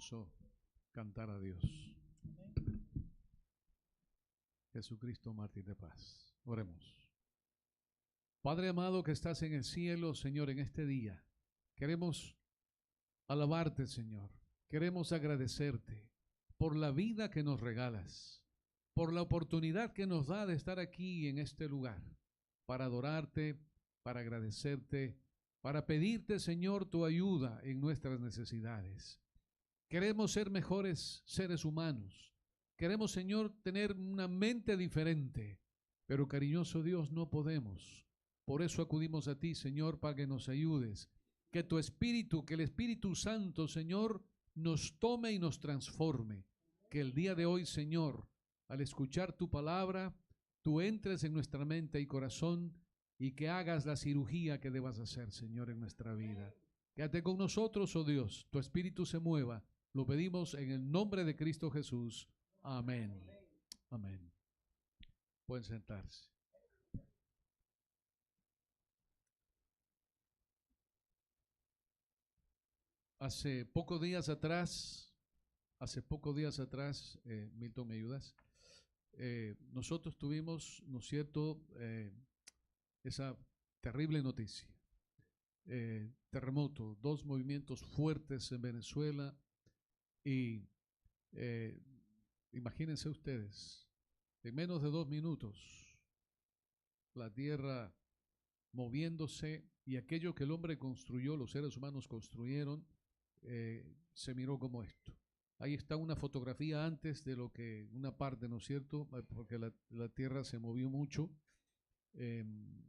hermoso cantar a Dios. Jesucristo, mártir de paz. Oremos. Padre amado que estás en el cielo, Señor, en este día, queremos alabarte, Señor. Queremos agradecerte por la vida que nos regalas, por la oportunidad que nos da de estar aquí en este lugar, para adorarte, para agradecerte, para pedirte, Señor, tu ayuda en nuestras necesidades. Queremos ser mejores seres humanos. Queremos, Señor, tener una mente diferente, pero cariñoso Dios, no podemos. Por eso acudimos a ti, Señor, para que nos ayudes. Que tu Espíritu, que el Espíritu Santo, Señor, nos tome y nos transforme. Que el día de hoy, Señor, al escuchar tu palabra, tú entres en nuestra mente y corazón y que hagas la cirugía que debas hacer, Señor, en nuestra vida. Quédate con nosotros, oh Dios, tu Espíritu se mueva. Lo pedimos en el nombre de Cristo Jesús. Amén. Amén. Pueden sentarse. Hace pocos días atrás, Milton, ¿me ayudas? Nosotros tuvimos, ¿no es cierto?, esa terrible noticia. Terremoto, 2 movimientos fuertes en Venezuela y imagínense ustedes, en menos de 2 minutos, la tierra moviéndose y aquello que el hombre construyó, los seres humanos construyeron, se miró como esto. Ahí está una fotografía antes de lo que, una parte, ¿no es cierto?, porque la tierra se movió mucho.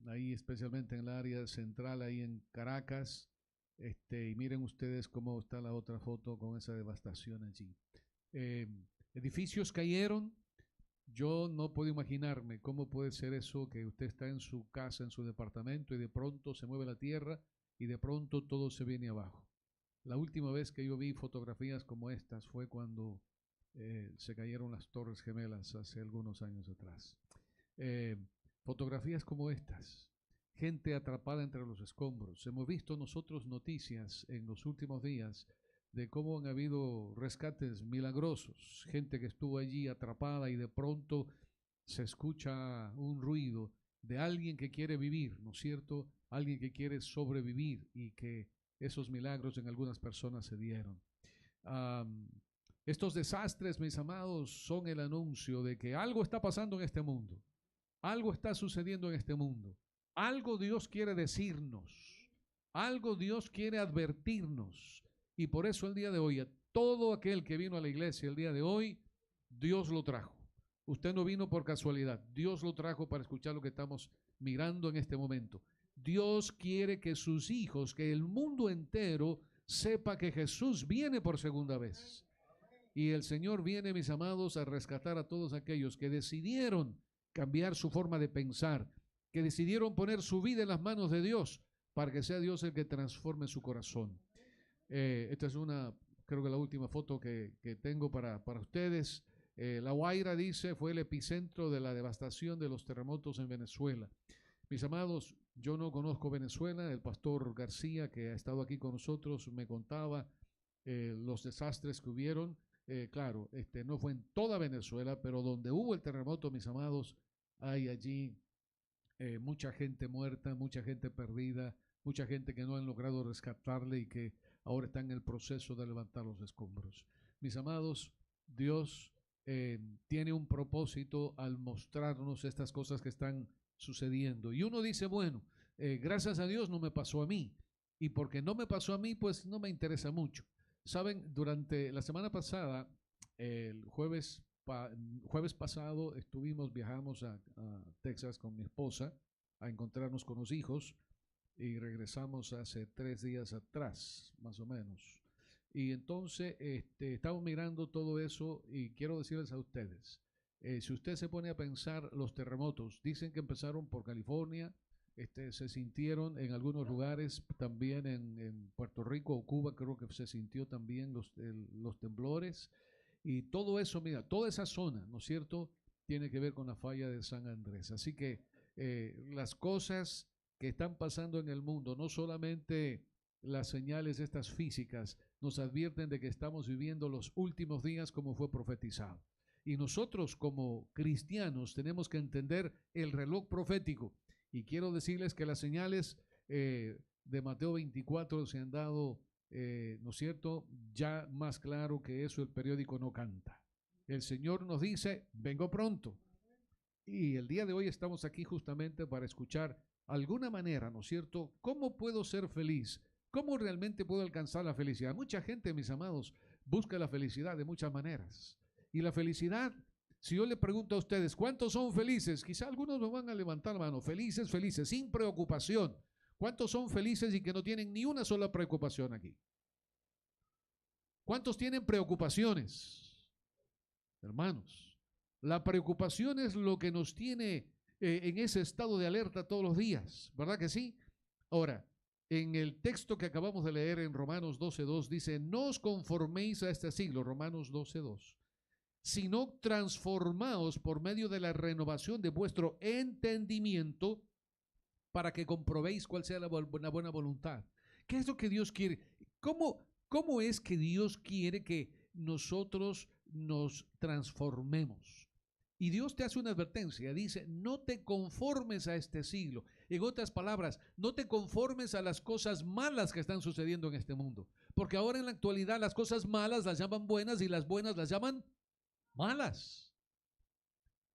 Ahí especialmente en el área central, ahí en Caracas, y miren ustedes cómo está la otra foto con esa devastación allí. Edificios cayeron. Yo no puedo imaginarme cómo puede ser eso, que usted está en su casa, en su departamento, y de pronto se mueve la tierra y de pronto todo se viene abajo. La última vez que yo vi fotografías como estas fue cuando se cayeron las Torres Gemelas hace algunos años atrás. Fotografías como estas, gente atrapada entre los escombros. Hemos visto nosotros noticias en los últimos días de cómo han habido rescates milagrosos, gente que estuvo allí atrapada y de pronto se escucha un ruido de alguien que quiere vivir, ¿no es cierto? Alguien que quiere sobrevivir y que esos milagros en algunas personas se dieron. Estos desastres, mis amados, son el anuncio de que algo está pasando en este mundo. Algo está sucediendo en este mundo. Algo Dios quiere decirnos. Algo Dios quiere advertirnos. Y por eso el día de hoy, a todo aquel que vino a la iglesia el día de hoy, Dios lo trajo. Usted no vino por casualidad. Dios lo trajo para escuchar lo que estamos mirando en este momento. Dios quiere que sus hijos, que el mundo entero sepa que Jesús viene por segunda vez. Y el Señor viene, mis amados, a rescatar a todos aquellos que decidieron cambiar su forma de pensar, que decidieron poner su vida en las manos de Dios para que sea Dios el que transforme su corazón. Esta es creo que la última foto que tengo para ustedes. La Guaira, dice, fue el epicentro de la devastación de los terremotos en Venezuela. Mis amados, yo no conozco Venezuela. El pastor García, que ha estado aquí con nosotros, me contaba los desastres que hubieron. Claro, no fue en toda Venezuela, pero donde hubo el terremoto, mis amados, hay allí mucha gente muerta, mucha gente perdida, mucha gente que no han logrado rescatarle y que ahora está en el proceso de levantar los escombros. Mis amados, Dios tiene un propósito al mostrarnos estas cosas que están sucediendo. Y uno dice, bueno, gracias a Dios no me pasó a mí. Y porque no me pasó a mí, pues no me interesa mucho. Saben, durante la semana pasada, el jueves pasado, viajamos a Texas con mi esposa a encontrarnos con los hijos y regresamos hace 3 días atrás, más o menos. Y entonces estamos mirando todo eso y quiero decirles a ustedes, si usted se pone a pensar, los terremotos, dicen que empezaron por California, se sintieron en algunos lugares, también en Puerto Rico o Cuba, creo que se sintió también los temblores. Y todo eso, mira, toda esa zona, ¿no es cierto?, tiene que ver con la falla de San Andrés. Así que las cosas que están pasando en el mundo, no solamente las señales estas físicas, nos advierten de que estamos viviendo los últimos días como fue profetizado. Y nosotros como cristianos tenemos que entender el reloj profético. Y quiero decirles que las señales de Mateo 24 se han dado, ¿no es cierto?, ya más claro que eso el periódico no canta. El Señor nos dice, vengo pronto. Y el día de hoy estamos aquí justamente para escuchar alguna manera, ¿no es cierto?, ¿cómo puedo ser feliz? ¿Cómo realmente puedo alcanzar la felicidad? Mucha gente, mis amados, busca la felicidad de muchas maneras. Y la felicidad, si yo le pregunto a ustedes, ¿cuántos son felices? Quizá algunos me van a levantar la mano. Felices, felices, sin preocupación. ¿Cuántos son felices y que no tienen ni una sola preocupación aquí? ¿Cuántos tienen preocupaciones? Hermanos, la preocupación es lo que nos tiene en ese estado de alerta todos los días, ¿verdad que sí? Ahora, en el texto que acabamos de leer en Romanos 12:2 dice, no os conforméis a este siglo, Romanos 12:2, sino transformaos por medio de la renovación de vuestro entendimiento para que comprobéis cuál sea la buena voluntad. ¿Qué es lo que Dios quiere? ¿Cómo es que Dios quiere que nosotros nos transformemos? Y Dios te hace una advertencia, dice, no te conformes a este siglo. En otras palabras, no te conformes a las cosas malas que están sucediendo en este mundo. Porque ahora en la actualidad las cosas malas las llaman buenas y las buenas las llaman malas.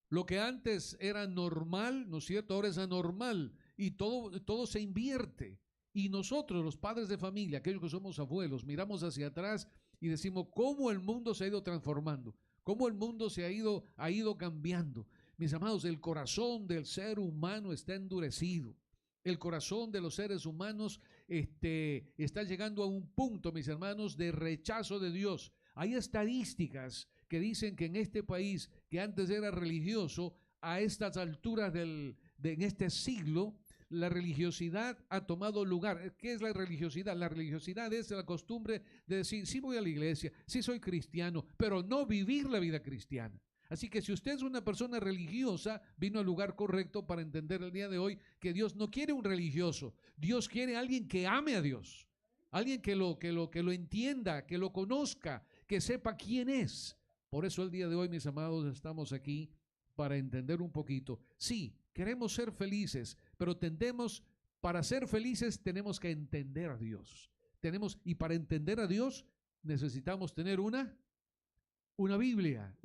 Lo que antes era normal, ¿no es cierto?, ahora es anormal y todo se invierte. Y nosotros, los padres de familia, aquellos que somos abuelos, miramos hacia atrás y decimos cómo el mundo se ha ido transformando, cómo el mundo se ha ido cambiando. Mis amados, el corazón del ser humano está endurecido. El corazón de los seres humanos está llegando a un punto, mis hermanos, de rechazo de Dios. Hay estadísticas que dicen que en este país, que antes era religioso, a estas alturas en este siglo, la religiosidad ha tomado lugar. ¿Qué es la religiosidad? La religiosidad es la costumbre de decir, sí voy a la iglesia, sí soy cristiano, pero no vivir la vida cristiana. Así que si usted es una persona religiosa, vino al lugar correcto para entender el día de hoy que Dios no quiere un religioso. Dios quiere a alguien que ame a Dios, alguien que lo entienda, que lo conozca, que sepa quién es. Por eso el día de hoy, mis amados, estamos aquí para entender un poquito. Sí, queremos ser felices, pero para ser felices tenemos que entender a Dios. Y para entender a Dios necesitamos tener una Biblia,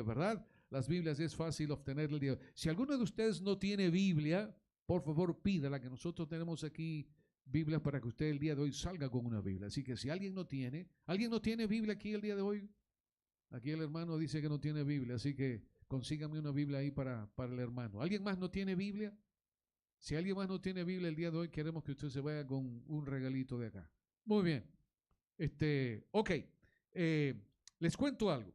¿verdad? Las Biblias es fácil obtener el día de hoy. Si alguno de ustedes no tiene Biblia, por favor pídala, que nosotros tenemos aquí Biblia para que usted el día de hoy salga con una Biblia. Así que si alguien no tiene Biblia aquí el día de hoy, aquí el hermano dice que no tiene Biblia, así que consígame una Biblia ahí para el hermano. ¿Alguien más no tiene Biblia? Si alguien más no tiene Biblia el día de hoy, queremos que usted se vaya con un regalito de acá. Muy bien. Ok. Les cuento algo.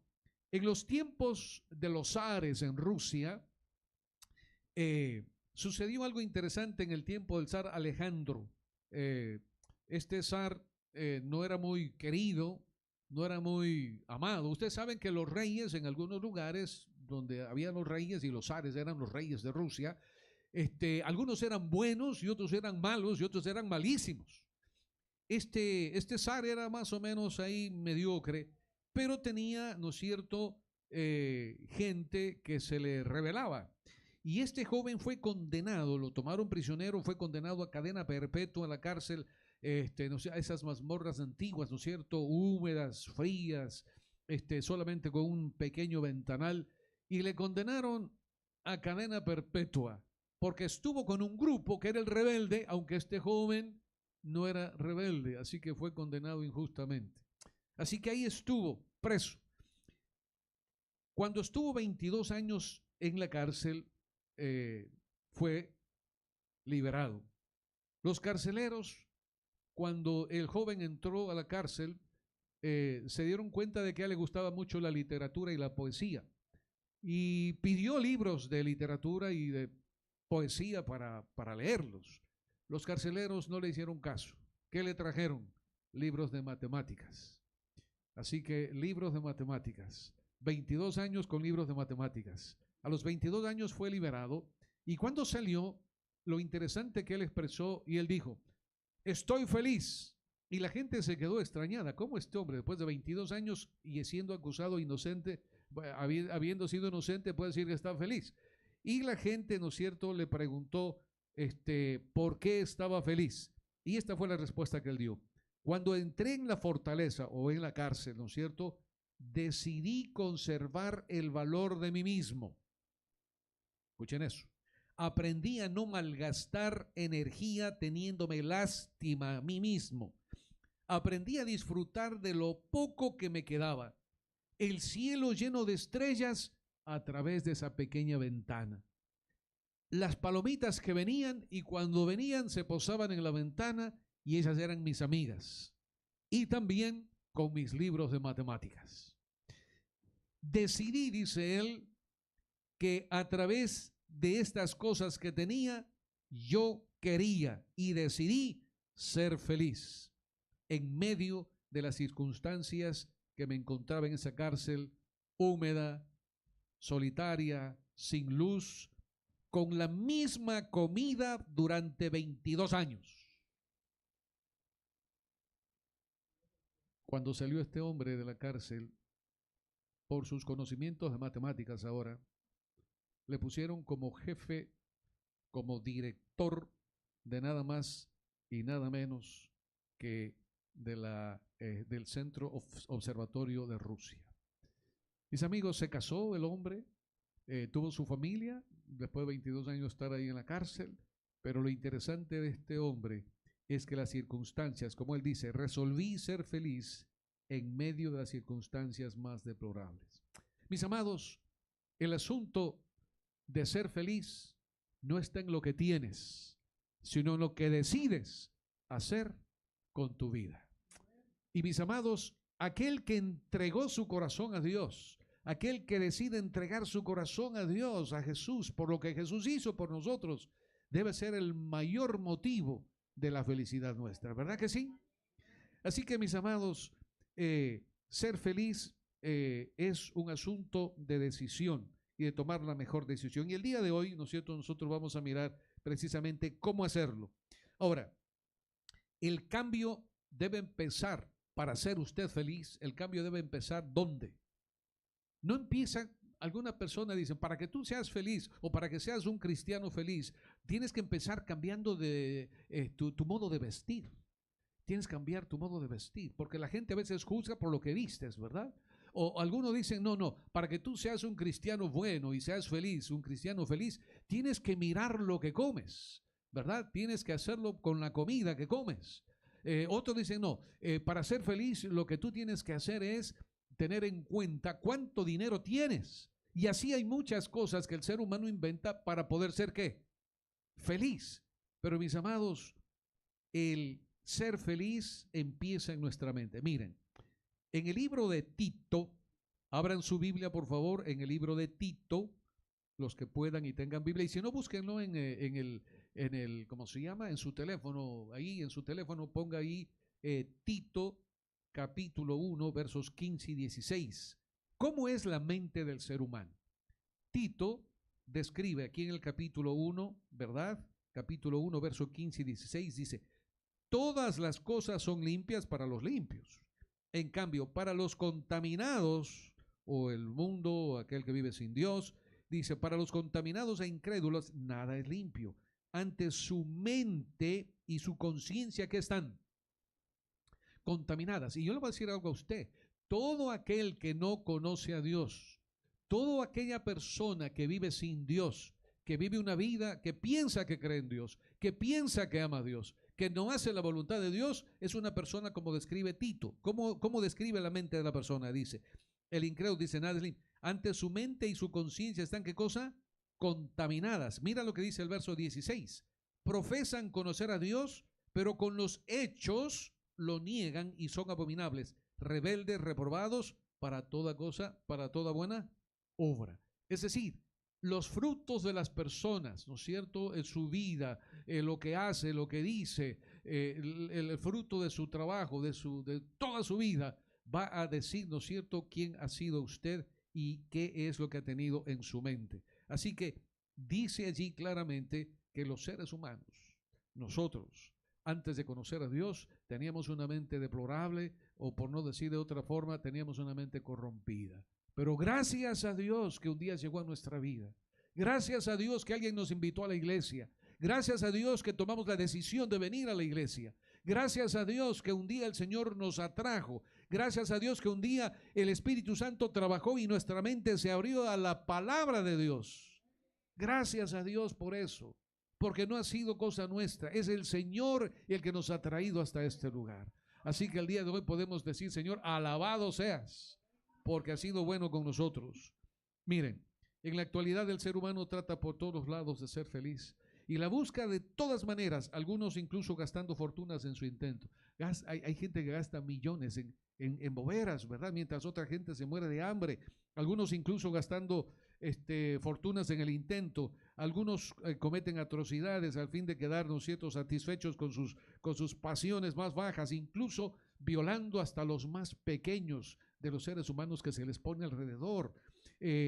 En los tiempos de los zares en Rusia, sucedió algo interesante en el tiempo del zar Alejandro. Este zar no era muy querido, no era muy amado. Ustedes saben que los reyes en algunos lugares donde había los reyes y los zares eran los reyes de Rusia, algunos eran buenos y otros eran malos y otros eran malísimos. Este zar era más o menos ahí mediocre, pero tenía, ¿no es cierto?, gente que se le rebelaba. Y este joven fue condenado, lo tomaron prisionero, fue condenado a cadena perpetua en la cárcel, no sé, a esas mazmorras antiguas, ¿no es cierto?, húmedas, frías, solamente con un pequeño ventanal, y le condenaron a cadena perpetua, porque estuvo con un grupo que era el rebelde, aunque este joven no era rebelde, así que fue condenado injustamente. Así que ahí estuvo preso. Cuando estuvo 22 años en la cárcel, fue liberado. Los carceleros, cuando el joven entró a la cárcel, se dieron cuenta de que a él le gustaba mucho la literatura y la poesía, y pidió libros de literatura y de poesía para leerlos. Los carceleros no le hicieron caso. ¿Qué le trajeron? Libros de matemáticas. Así que libros de matemáticas. 22 años con libros de matemáticas. A los 22 años fue liberado, y cuando salió, lo interesante que él expresó, y él dijo, estoy feliz Y la gente se quedó extrañada. ¿Cómo este hombre, después de 22 años y siendo acusado inocente, habiendo sido inocente, puede decir que está feliz? Y la gente, ¿no es cierto?, le preguntó por qué estaba feliz. Y esta fue la respuesta que él dio. Cuando entré en la fortaleza o en la cárcel, ¿no es cierto?, decidí conservar el valor de mí mismo. Escuchen eso. Aprendí a no malgastar energía teniéndome lástima a mí mismo. Aprendí a disfrutar de lo poco que me quedaba. El cielo lleno de estrellas a través de esa pequeña ventana. Las palomitas que venían y cuando venían se posaban en la ventana y esas eran mis amigas. Y también con mis libros de matemáticas. Decidí, dice él, que a través de estas cosas que tenía, yo quería y decidí ser feliz en medio de las circunstancias que me encontraba en esa cárcel húmeda, solitaria, sin luz, con la misma comida durante 22 años. Cuando salió este hombre de la cárcel, por sus conocimientos de matemáticas ahora, le pusieron como jefe, como director de nada más y nada menos que del Centro Observatorio de Rusia. Mis amigos, se casó el hombre, tuvo su familia, después de 22 años de estar ahí en la cárcel, pero lo interesante de este hombre es que las circunstancias, como él dice, resolví ser feliz en medio de las circunstancias más deplorables. Mis amados, el asunto de ser feliz no está en lo que tienes, sino en lo que decides hacer con tu vida. Y mis amados, aquel que entregó su corazón a Dios, aquel que decide entregar su corazón a Dios, a Jesús, por lo que Jesús hizo por nosotros, debe ser el mayor motivo de la felicidad nuestra, ¿verdad que sí? Así que, mis amados, ser feliz es un asunto de decisión y de tomar la mejor decisión. Y el día de hoy, ¿no es cierto?, nosotros vamos a mirar precisamente cómo hacerlo. Ahora, el cambio debe empezar, para ser usted feliz, el cambio debe empezar ¿dónde? No empieza, alguna persona dice, para que tú seas feliz o para que seas un cristiano feliz, tienes que empezar cambiando tu modo de vestir. Tienes que cambiar tu modo de vestir, porque la gente a veces juzga por lo que vistes, ¿verdad? O algunos dicen, no, para que tú seas un cristiano bueno y seas feliz, un cristiano feliz, tienes que mirar lo que comes, ¿verdad? Tienes que hacerlo con la comida que comes. Otros dicen, no, para ser feliz lo que tú tienes que hacer es tener en cuenta cuánto dinero tienes. Y así hay muchas cosas que el ser humano inventa para poder ser, ¿qué? Feliz. Pero mis amados, el ser feliz empieza en nuestra mente. Miren, en el libro de Tito, abran su Biblia por favor, en el libro de Tito, los que puedan y tengan Biblia, y si no, búsquenlo en el, ¿cómo se llama? En su teléfono, ahí en su teléfono ponga ahí Tito capítulo 1, versos 15 y 16. ¿Cómo es la mente del ser humano? Tito describe aquí en el capítulo 1, ¿verdad? Capítulo 1, verso 15 y 16, dice, todas las cosas son limpias para los limpios. En cambio, para los contaminados, o el mundo, o aquel que vive sin Dios, dice, para los contaminados e incrédulos, nada es limpio. Ante su mente y su conciencia, ¿qué están? Contaminadas. Y yo le voy a decir algo a usted. Todo aquel que no conoce a Dios, toda aquella persona que vive sin Dios, que vive una vida que piensa que cree en Dios, que piensa que ama a Dios, que no hace la voluntad de Dios, es una persona como describe Tito. ¿Cómo describe la mente de la persona? Dice, el incrédulo dice, nada es limpio. Ante su mente y su conciencia están, ¿qué cosa? Contaminadas. Mira lo que dice el verso 16. Profesan conocer a Dios, pero con los hechos lo niegan y son abominables, rebeldes, reprobados para toda cosa, para toda buena obra. Es decir, los frutos de las personas, ¿no es cierto?, en su vida, lo que hace, lo que dice, el fruto de su trabajo, de toda su vida, va a decir, ¿no es cierto?, quién ha sido usted y qué es lo que ha tenido en su mente. Así que dice allí claramente que los seres humanos, nosotros, Antes de conocer a Dios, teníamos una mente deplorable, o por no decir de otra forma, teníamos una mente corrompida. Pero gracias a Dios que un día llegó a nuestra vida. Gracias a Dios que alguien nos invitó a la iglesia. Gracias a Dios que tomamos la decisión de venir a la iglesia. Gracias a Dios que un día el Señor nos atrajo. Gracias a Dios que un día el Espíritu Santo trabajó y nuestra mente se abrió a la palabra de Dios. Gracias a Dios por eso, porque no ha sido cosa nuestra. Es el Señor el que nos ha traído hasta este lugar. Así que el día de hoy podemos decir: Señor, alabado seas, porque has sido bueno con nosotros. Miren, en la actualidad el ser humano trata por todos lados de ser feliz y la busca de todas maneras, algunos incluso gastando fortunas en su intento. Hay gente que gasta millones en boberas, ¿verdad? Mientras otra gente se muere de hambre. Algunos incluso gastando fortunas en el intento. Algunos cometen atrocidades al fin de quedar, ¿no es cierto?, satisfechos con sus pasiones más bajas, incluso violando hasta los más pequeños de los seres humanos que se les pone alrededor.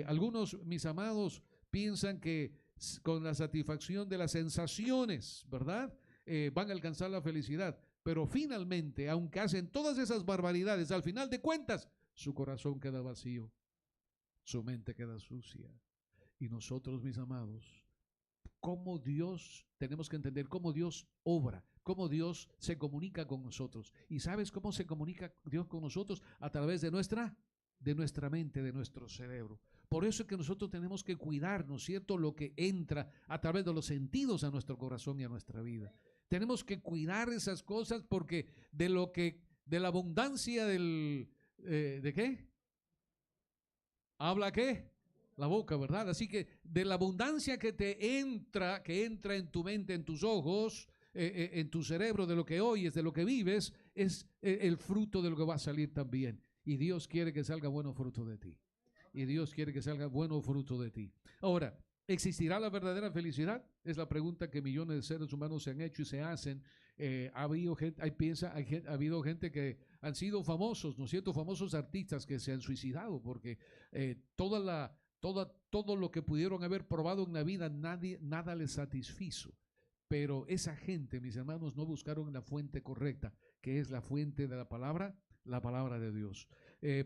Algunos, mis amados, piensan que con la satisfacción de las sensaciones, ¿verdad?, van a alcanzar la felicidad. Pero finalmente, aunque hacen todas esas barbaridades, al final de cuentas, su corazón queda vacío, su mente queda sucia. Y nosotros, mis amados, cómo Dios, tenemos que entender cómo Dios obra, cómo Dios se comunica con nosotros. ¿Y sabes cómo se comunica Dios con nosotros? A través de nuestra mente, de nuestro cerebro. Por eso es que nosotros tenemos que cuidarnos, ¿cierto?, lo que entra a través de los sentidos a nuestro corazón y a nuestra vida. Tenemos que cuidar esas cosas porque de la abundancia ¿de qué? ¿Habla qué? La boca, ¿verdad? Así que de la abundancia que entra en tu mente, en tus ojos, en tu cerebro, de lo que oyes, de lo que vives, es el fruto de lo que va a salir también. Y Dios quiere que salga bueno fruto de ti. Y Dios quiere que salga bueno fruto de ti. Ahora, ¿existirá la verdadera felicidad? Es la pregunta que millones de seres humanos se han hecho y se hacen. Ha habido gente que han sido famosos, ¿no es cierto?, famosos artistas que se han suicidado porque todo lo que pudieron haber probado en la vida, nada les satisfizo. Pero esa gente, mis hermanos, no buscaron la fuente correcta, que es la fuente de la palabra de Dios.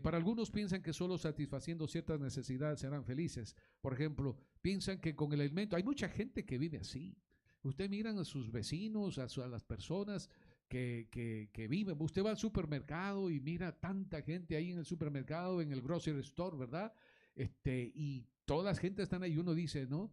Para algunos piensan que solo satisfaciendo ciertas necesidades serán felices. Por ejemplo, piensan que con el alimento, hay mucha gente que vive así. Usted mira a sus vecinos, a las personas que viven. Usted va al supermercado y mira tanta gente ahí en el supermercado, en el grocery store, ¿verdad? Y toda la gente están ahí. Uno dice, ¿no?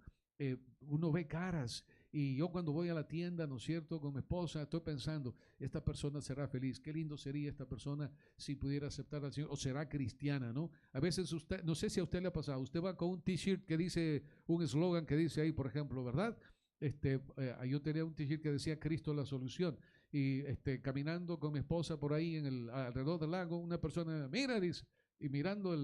Uno ve caras. Y yo cuando voy a la tienda, ¿no es cierto?, con mi esposa, estoy pensando, esta persona será feliz, qué lindo sería esta persona si pudiera aceptar al Señor, o será cristiana, ¿no? A veces usted, no sé si a usted le ha pasado, usted va con un t-shirt que dice, un eslogan que dice ahí, por ejemplo, ¿verdad? Yo tenía un t-shirt que decía Cristo es la solución, y caminando con mi esposa por ahí alrededor del lago, una persona, mira, dice, y mirando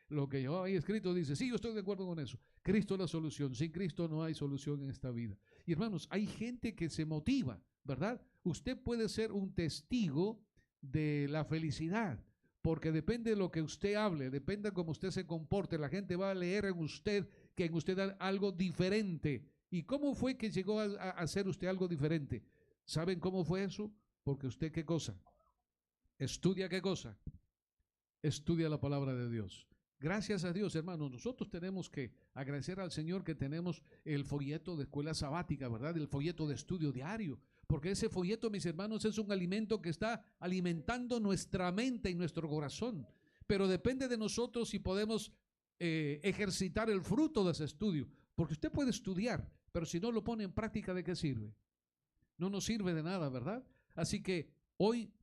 lo que yo había escrito, dice, sí, yo estoy de acuerdo con eso. Cristo es la solución. Sin Cristo no hay solución en esta vida. Y hermanos, hay gente que se motiva, ¿verdad? Usted puede ser un testigo de la felicidad, porque depende de lo que usted hable, depende de cómo usted se comporte. La gente va a leer en usted que en usted hay algo diferente. ¿Y cómo fue que llegó a hacer usted algo diferente? ¿Saben cómo fue eso? Porque usted, ¿qué cosa? Estudia, ¿qué cosa? Estudia la palabra de Dios. Gracias a Dios, hermanos, nosotros tenemos que agradecer al Señor que tenemos el folleto de escuela sabática, ¿verdad? El folleto de estudio diario, porque ese folleto, mis hermanos, es un alimento que está alimentando nuestra mente y nuestro corazón, pero depende de nosotros si podemos ejercitar el fruto de ese estudio, porque usted puede estudiar, pero si no lo pone en práctica, ¿de qué sirve? No nos sirve de nada, ¿verdad? Así que hoy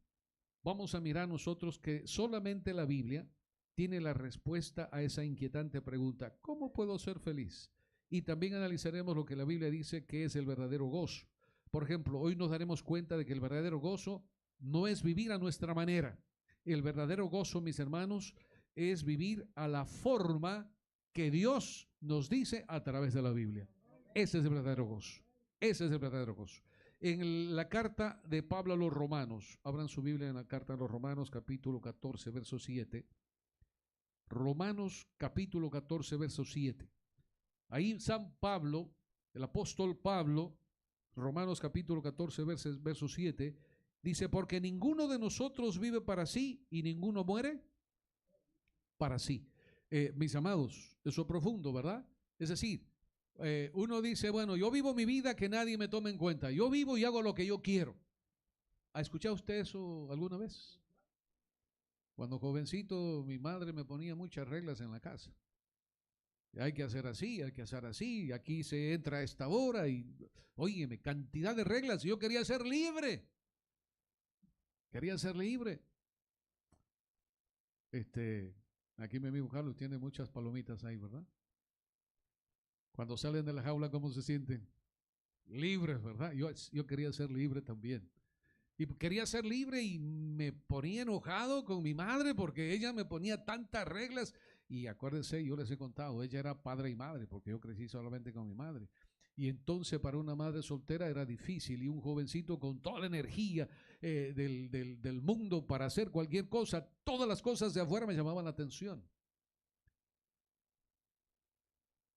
vamos a mirar nosotros que solamente la Biblia tiene la respuesta a esa inquietante pregunta, ¿cómo puedo ser feliz? Y también analizaremos lo que la Biblia dice que es el verdadero gozo. Por ejemplo, hoy nos daremos cuenta de que el verdadero gozo no es vivir a nuestra manera. El verdadero gozo, mis hermanos, es vivir a la forma que Dios nos dice a través de la Biblia. Ese es el verdadero gozo. Ese es el verdadero gozo. En la carta de Pablo a los Romanos, abran su Biblia en la carta a los Romanos, capítulo 14, verso 7. Romanos capítulo 14, verso 7. Ahí San Pablo, el apóstol Pablo, Romanos capítulo 14, verso 7, dice, porque ninguno de nosotros vive para sí y ninguno muere para sí. Mis amados, eso es profundo, ¿verdad? Es decir, uno dice, bueno, yo vivo mi vida que nadie me tome en cuenta. Yo vivo y hago lo que yo quiero. ¿Ha escuchado usted eso alguna vez? Cuando jovencito, mi madre me ponía muchas reglas en la casa. Hay que hacer así, hay que hacer así, aquí se entra a esta hora y, óyeme, cantidad de reglas. Yo quería ser libre. Quería ser libre. Aquí mi amigo Carlos tiene muchas palomitas ahí, ¿verdad? Cuando salen de la jaula, ¿cómo se sienten? Libres, ¿verdad? Yo quería ser libre también. Y quería ser libre y me ponía enojado con mi madre porque ella me ponía tantas reglas. Y acuérdense, yo les he contado, ella era padre y madre porque yo crecí solamente con mi madre. Y entonces para una madre soltera era difícil y un jovencito con toda la energía del mundo para hacer cualquier cosa, todas las cosas de afuera me llamaban la atención.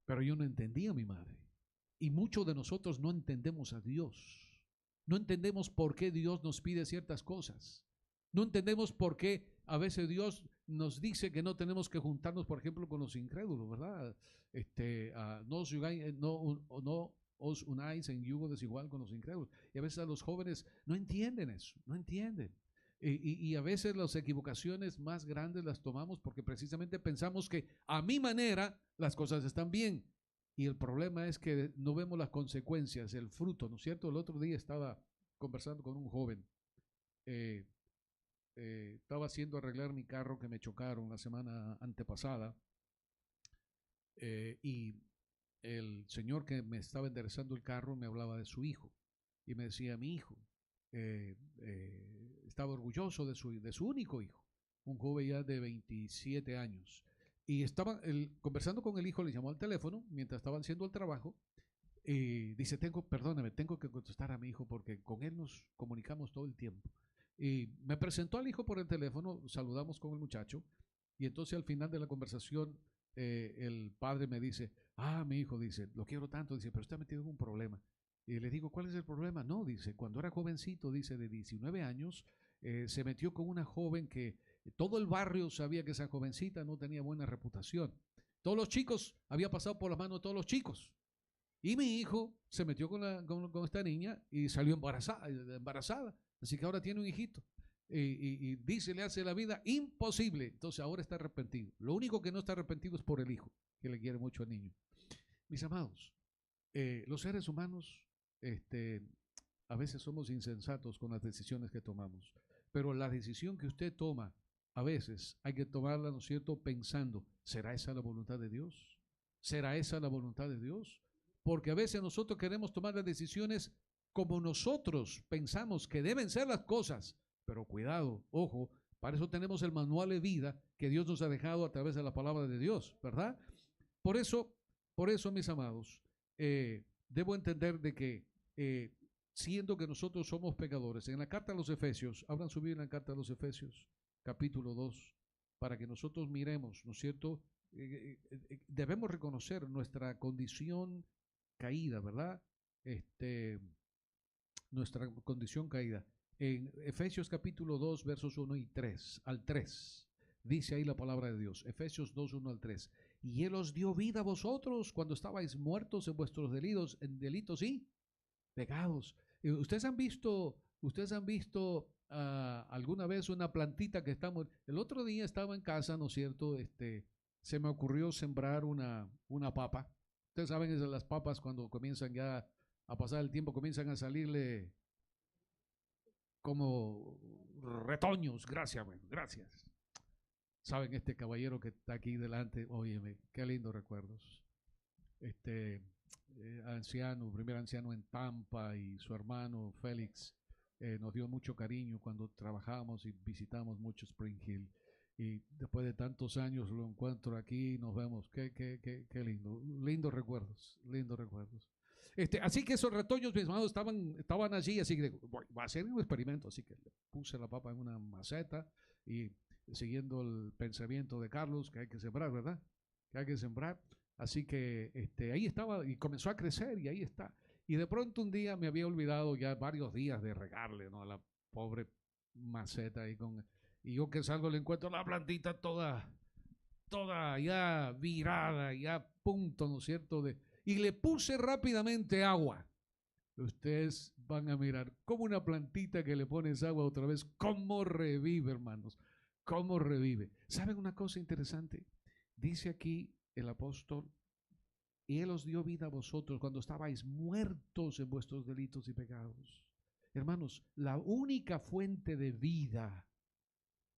Pero yo no entendía a mi madre. Y muchos de nosotros no entendemos a Dios. No entendemos por qué Dios nos pide ciertas cosas. No entendemos por qué a veces Dios nos dice que no tenemos que juntarnos, por ejemplo, con los incrédulos, ¿verdad? No os unáis en yugo desigual con los incrédulos. Y a veces a los jóvenes no entienden eso, no entienden. Y a veces las equivocaciones más grandes las tomamos porque precisamente pensamos que a mi manera las cosas están bien. Y el problema es que no vemos las consecuencias, el fruto, ¿no es cierto? El otro día estaba conversando con un joven. Estaba haciendo arreglar mi carro que me chocaron la semana antepasada. Y el señor que me estaba enderezando el carro me hablaba de su hijo. Y me decía, mi hijo, estaba orgulloso de su único hijo, un joven ya de 27 años. Y estaba conversando con el hijo, le llamó al teléfono mientras estaban haciendo el trabajo. Y dice, perdóname, tengo que contestar a mi hijo porque con él nos comunicamos todo el tiempo. Y me presentó al hijo por el teléfono, saludamos con el muchacho. Y entonces al final de la conversación, el padre me dice, mi hijo, dice, lo quiero tanto, dice, pero está metido en un problema. Y le digo, ¿cuál es el problema? No, dice, cuando era jovencito, dice, de 19 años, se metió con una joven que todo el barrio sabía que esa jovencita no tenía buena reputación. Todos los chicos, había pasado por las manos de todos los chicos. Y mi hijo se metió con esta niña y salió embarazada. Así que ahora tiene un hijito. Y dice, le hace la vida imposible. Entonces ahora está arrepentido. Lo único que no está arrepentido es por el hijo, que le quiere mucho al niño. Mis amados, los seres humanos a veces somos insensatos con las decisiones que tomamos. Pero la decisión que usted toma, a veces hay que tomarla, ¿no es cierto?, pensando, ¿será esa la voluntad de Dios? ¿Será esa la voluntad de Dios? Porque a veces nosotros queremos tomar las decisiones como nosotros pensamos que deben ser las cosas. Pero cuidado, ojo, para eso tenemos el manual de vida que Dios nos ha dejado a través de la palabra de Dios, ¿verdad? Por eso, mis amados, debo entender de que siendo que nosotros somos pecadores, en la carta a los Efesios, abran su Biblia en la carta a los Efesios, capítulo 2, para que nosotros miremos, ¿no es cierto? Debemos reconocer nuestra condición caída, ¿verdad? Nuestra condición caída. En Efesios capítulo 2, versos 1 y 3, al 3, dice ahí la palabra de Dios, Efesios 2, 1 al 3. Y Él os dio vida a vosotros cuando estabais muertos en vuestros delitos y pecados. ¿Ustedes han visto alguna vez una plantita que estamos? El otro día estaba en casa, ¿no es cierto? Se me ocurrió sembrar una papa. Ustedes saben, las papas cuando comienzan ya a pasar el tiempo, comienzan a salirle como retoños. Gracias, bueno, gracias. Saben, este caballero que está aquí delante, óyeme, qué lindos recuerdos. Primer anciano en Tampa, y su hermano Félix nos dio mucho cariño cuando trabajábamos y visitamos mucho Spring Hill. Y después de tantos años lo encuentro aquí y nos vemos. Qué lindo. Lindos recuerdos, lindos recuerdos. Así que esos retoños, mis hermanos, estaban allí, así que voy a hacer un experimento. Así que le puse la papa en una maceta y siguiendo el pensamiento de Carlos, que hay que sembrar, ¿verdad? Que hay que sembrar. Así que ahí estaba y comenzó a crecer y ahí está. Y de pronto un día me había olvidado ya varios días de regarle, ¿no? A la pobre maceta ahí y yo que salgo le encuentro la plantita toda ya virada, ya a punto, ¿no es cierto? Y le puse rápidamente agua. Ustedes van a mirar como una plantita que le pones agua otra vez, cómo revive, hermanos, cómo revive. ¿Saben una cosa interesante? Dice aquí el apóstol, y Él os dio vida a vosotros cuando estabais muertos en vuestros delitos y pecados. Hermanos, la única fuente de vida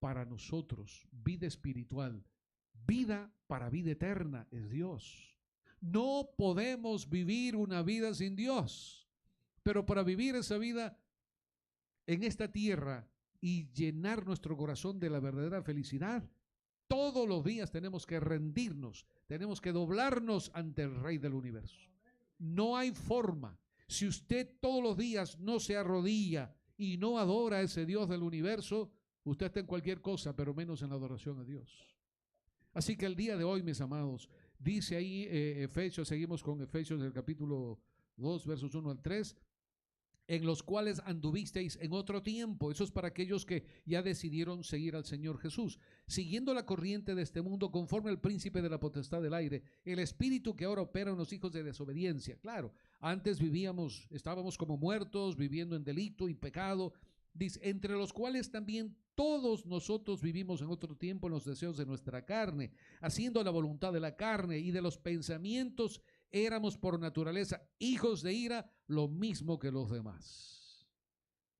para nosotros, vida espiritual, vida para vida eterna, es Dios. No podemos vivir una vida sin Dios, pero para vivir esa vida en esta tierra y llenar nuestro corazón de la verdadera felicidad, todos los días tenemos que rendirnos, tenemos que doblarnos ante el Rey del universo. No hay forma. Si usted todos los días no se arrodilla y no adora a ese Dios del universo, usted está en cualquier cosa, pero menos en la adoración a Dios. Así que el día de hoy, mis amados, dice ahí Efesios, seguimos con Efesios del capítulo 2, versos 1 al 3, en los cuales anduvisteis en otro tiempo. Eso es para aquellos que ya decidieron seguir al Señor Jesús, siguiendo la corriente de este mundo conforme al príncipe de la potestad del aire, el espíritu que ahora opera en los hijos de desobediencia. Claro, antes estábamos como muertos, viviendo en delito y pecado, dice, entre los cuales también todos nosotros vivimos en otro tiempo en los deseos de nuestra carne, haciendo la voluntad de la carne y de los pensamientos. Éramos por naturaleza hijos de ira, lo mismo que los demás.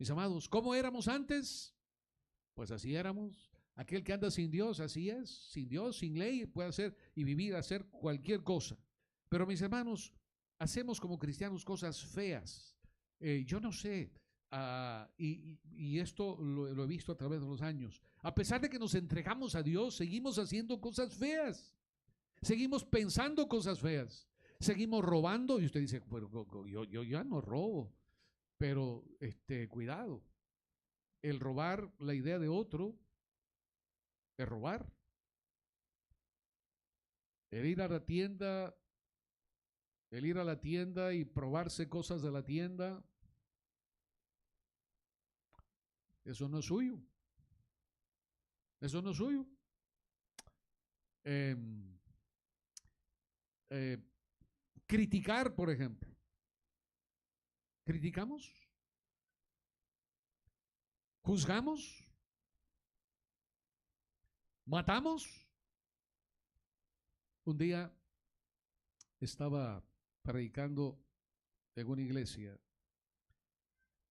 Mis amados, ¿cómo éramos antes? Pues así éramos. Aquel que anda sin Dios, así es, sin Dios, sin ley, puede hacer y vivir, hacer cualquier cosa. Pero mis hermanos, hacemos como cristianos cosas feas. Yo no sé, y esto lo he visto a través de los años. A pesar de que nos entregamos a Dios, seguimos haciendo cosas feas. Seguimos pensando cosas feas. Seguimos robando y usted dice, bueno, yo ya no robo, pero cuidado, el robar la idea de otro es robar. El ir a la tienda y probarse cosas de la tienda, eso no es suyo. Eso no es suyo. Criticar, por ejemplo. ¿Criticamos? ¿Juzgamos? ¿Matamos? Un día estaba predicando en una iglesia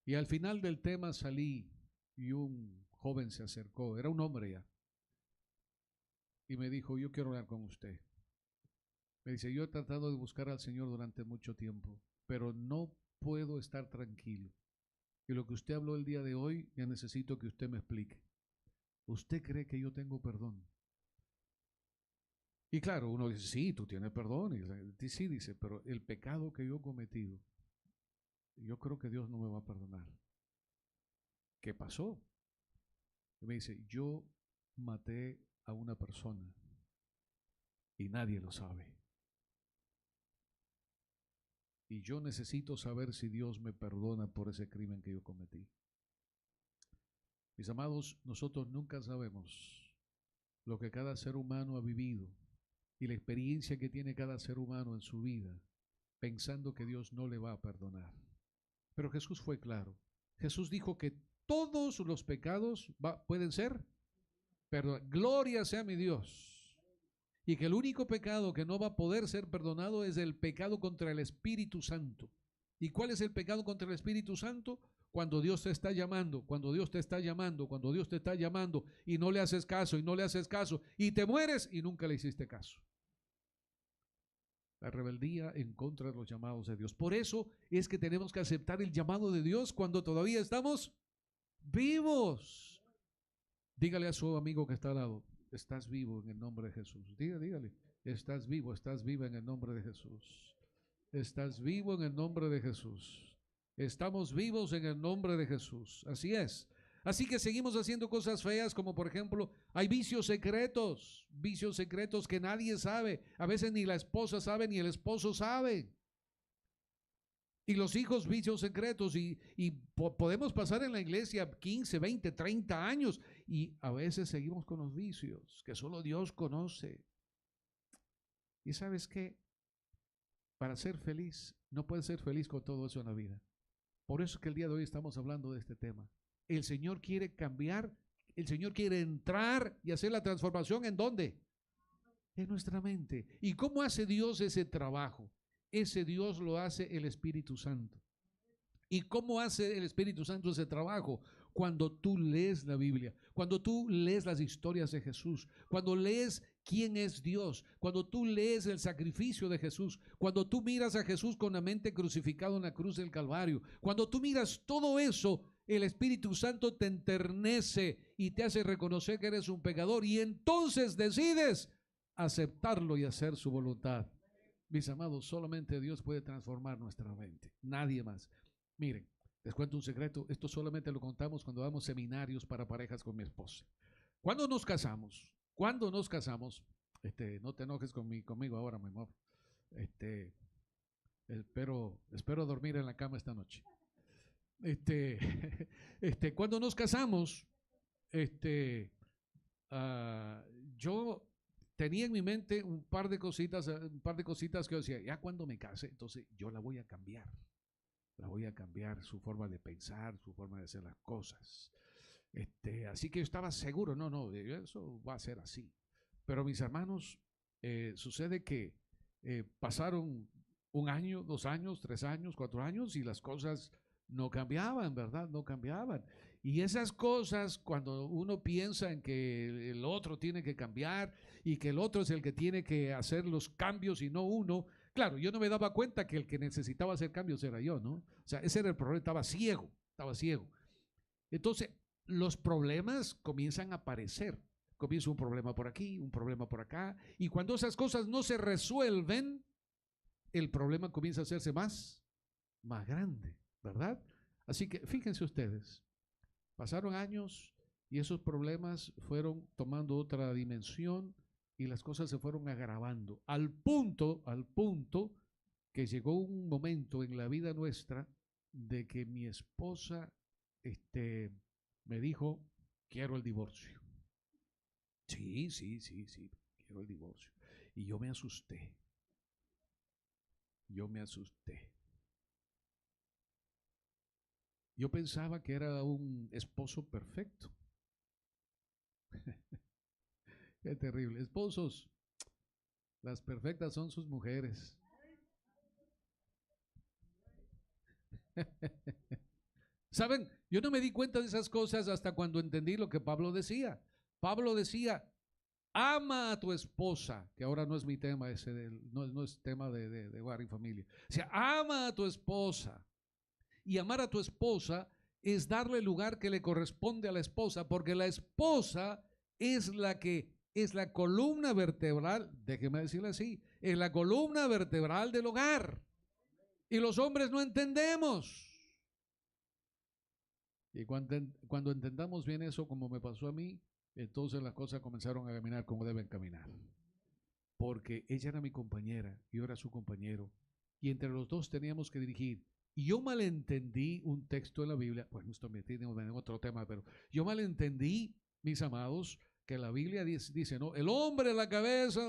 y al final del tema salí y un joven se acercó, era un hombre ya, y me dijo, yo quiero hablar con usted. Me dice, yo he tratado de buscar al Señor durante mucho tiempo, pero no puedo estar tranquilo. Y lo que usted habló el día de hoy, ya necesito que usted me explique. ¿Usted cree que yo tengo perdón? Y claro, uno dice, sí, tú tienes perdón. Y sí, dice, pero el pecado que yo he cometido, yo creo que Dios no me va a perdonar. ¿Qué pasó? Y me dice, yo maté a una persona y nadie lo sabe. Y yo necesito saber si Dios me perdona por ese crimen que yo cometí. Mis amados, nosotros nunca sabemos lo que cada ser humano ha vivido y la experiencia que tiene cada ser humano en su vida, pensando que Dios no le va a perdonar. Pero Jesús fue claro. Jesús dijo que todos los pecados pueden ser perdonados. Gloria sea mi Dios. Y que el único pecado que no va a poder ser perdonado es el pecado contra el Espíritu Santo. ¿Y cuál es el pecado contra el Espíritu Santo? Cuando Dios te está llamando, cuando Dios te está llamando, cuando Dios te está llamando y no le haces caso y no le haces caso y te mueres y nunca le hiciste caso. La rebeldía en contra de los llamados de Dios. Por eso es que tenemos que aceptar el llamado de Dios cuando todavía estamos vivos. Dígale a su amigo que está al lado, estás vivo en el nombre de Jesús. Dígale, estás vivo, estás viva en el nombre de Jesús. Estás vivo en el nombre de Jesús. Estamos vivos en el nombre de Jesús. Así es. Así que seguimos haciendo cosas feas, como por ejemplo, hay vicios secretos que nadie sabe. A veces ni la esposa sabe ni el esposo sabe. Y los hijos vicios secretos y podemos pasar en la iglesia 15, 20, 30 años y a veces seguimos con los vicios que solo Dios conoce. ¿Y sabes qué? Para ser feliz, no puedes ser feliz con todo eso en la vida. Por eso es que el día de hoy estamos hablando de este tema. El Señor quiere cambiar, el Señor quiere entrar y hacer la transformación. ¿En dónde? En nuestra mente. ¿Y cómo hace Dios ese trabajo? Ese Dios lo hace el Espíritu Santo. ¿Y cómo hace el Espíritu Santo ese trabajo? Cuando tú lees la Biblia, cuando tú lees las historias de Jesús, cuando lees quién es Dios, cuando tú lees el sacrificio de Jesús, cuando tú miras a Jesús con la mente crucificado en la cruz del Calvario, cuando tú miras todo eso, el Espíritu Santo te enternece y te hace reconocer que eres un pecador y entonces decides aceptarlo y hacer su voluntad. Mis amados, solamente Dios puede transformar nuestra mente, nadie más. Miren, les cuento un secreto, esto solamente lo contamos cuando damos seminarios para parejas con mi esposa. Cuando nos casamos, no te enojes conmigo ahora, mi amor. Espero dormir en la cama esta noche. Cuando nos casamos, yo tenía en mi mente un par de cositas que yo decía, ya cuando me case, entonces yo la voy a cambiar su forma de pensar, su forma de hacer las cosas. Así que yo estaba seguro, no, eso va a ser así. Pero mis hermanos, sucede que pasaron 1 año, 2 años, 3 años, 4 años y las cosas no cambiaban, ¿verdad? No cambiaban. Y esas cosas, cuando uno piensa en que el otro tiene que cambiar y que el otro es el que tiene que hacer los cambios y no uno, claro, yo no me daba cuenta que el que necesitaba hacer cambios era yo, ¿no? O sea, ese era el problema, estaba ciego. Entonces, los problemas comienzan a aparecer. Comienza un problema por aquí, un problema por acá, y cuando esas cosas no se resuelven, el problema comienza a hacerse más grande, ¿verdad? Así que fíjense ustedes, pasaron años y esos problemas fueron tomando otra dimensión y las cosas se fueron agravando al punto que llegó un momento en la vida nuestra de que mi esposa me dijo, quiero el divorcio. Sí, quiero el divorcio. Y yo me asusté. Yo pensaba que era un esposo perfecto. Qué terrible. Esposos, las perfectas son sus mujeres. ¿Saben? Yo no me di cuenta de esas cosas hasta cuando entendí lo que Pablo decía. Pablo decía, ama a tu esposa, que ahora no es mi tema, no es tema de hogar y familia. O sea, ama a tu esposa. Y amar a tu esposa es darle el lugar que le corresponde a la esposa, porque la esposa es la columna vertebral, déjeme decirle así, es la columna vertebral del hogar. Y los hombres no entendemos. Y cuando entendamos bien eso, como me pasó a mí, entonces las cosas comenzaron a caminar como deben caminar. Porque ella era mi compañera, yo era su compañero, y entre los dos teníamos que dirigir. Y yo malentendí un texto de la Biblia, bueno, esto me tiene en otro tema, pero yo malentendí, mis amados, que la Biblia dice, no, el hombre es la cabeza.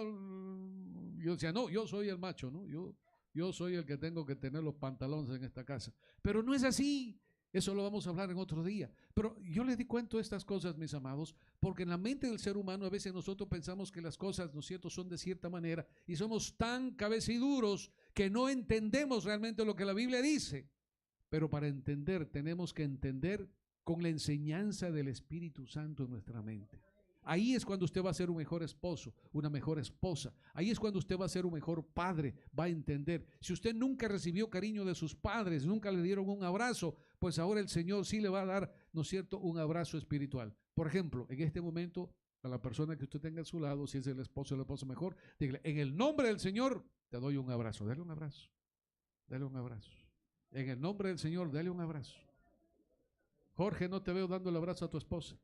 Yo decía, no, yo soy el macho, ¿no? Yo soy el que tengo que tener los pantalones en esta casa. Pero no es así. Eso lo vamos a hablar en otro día. Pero yo les di cuenta de estas cosas, mis amados, porque en la mente del ser humano a veces nosotros pensamos que las cosas, ¿no es cierto?, son de cierta manera y somos tan cabeciduros que no entendemos realmente lo que la Biblia dice. Pero para entender tenemos que entender con la enseñanza del Espíritu Santo en nuestra mente. Ahí es cuando usted va a ser un mejor esposo, una mejor esposa. Ahí es cuando usted va a ser un mejor padre, va a entender. Si usted nunca recibió cariño de sus padres, nunca le dieron un abrazo, pues ahora el Señor sí le va a dar, ¿no es cierto?, un abrazo espiritual. Por ejemplo, en este momento, a la persona que usted tenga a su lado, si es el esposo o la esposa mejor, dígale, en el nombre del Señor, te doy un abrazo. Dale un abrazo. Dale un abrazo. En el nombre del Señor, dale un abrazo. Jorge, no te veo dando el abrazo a tu esposa.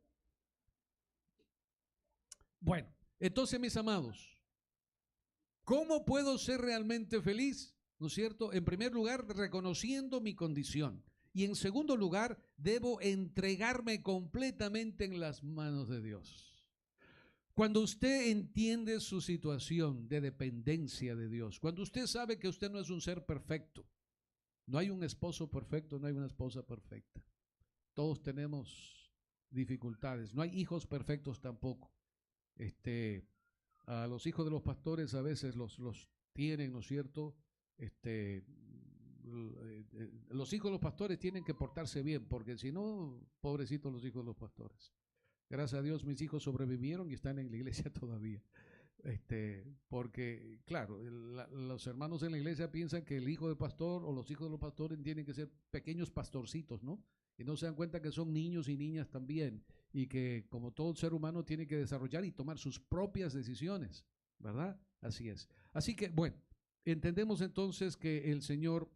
Bueno, entonces, mis amados, ¿cómo puedo ser realmente feliz? ¿no es cierto? En primer lugar, reconociendo mi condición. Y en segundo lugar, debo entregarme completamente en las manos de Dios. Cuando usted entiende su situación de dependencia de Dios, cuando usted sabe que usted no es un ser perfecto, no hay un esposo perfecto, no hay una esposa perfecta. Todos tenemos dificultades, no hay hijos perfectos tampoco. A los hijos de los pastores a veces los tienen, ¿no es cierto? Los hijos de los pastores tienen que portarse bien, porque si no, pobrecitos los hijos de los pastores. Gracias a Dios mis hijos sobrevivieron y están en la iglesia todavía. Porque, claro, los hermanos en la iglesia piensan que el hijo del pastor o los hijos de los pastores tienen que ser pequeños pastorcitos, ¿no? Y no se dan cuenta que son niños y niñas también, y que como todo ser humano tiene que desarrollar y tomar sus propias decisiones, ¿verdad? Así es. Así que, bueno, entendemos entonces que el Señor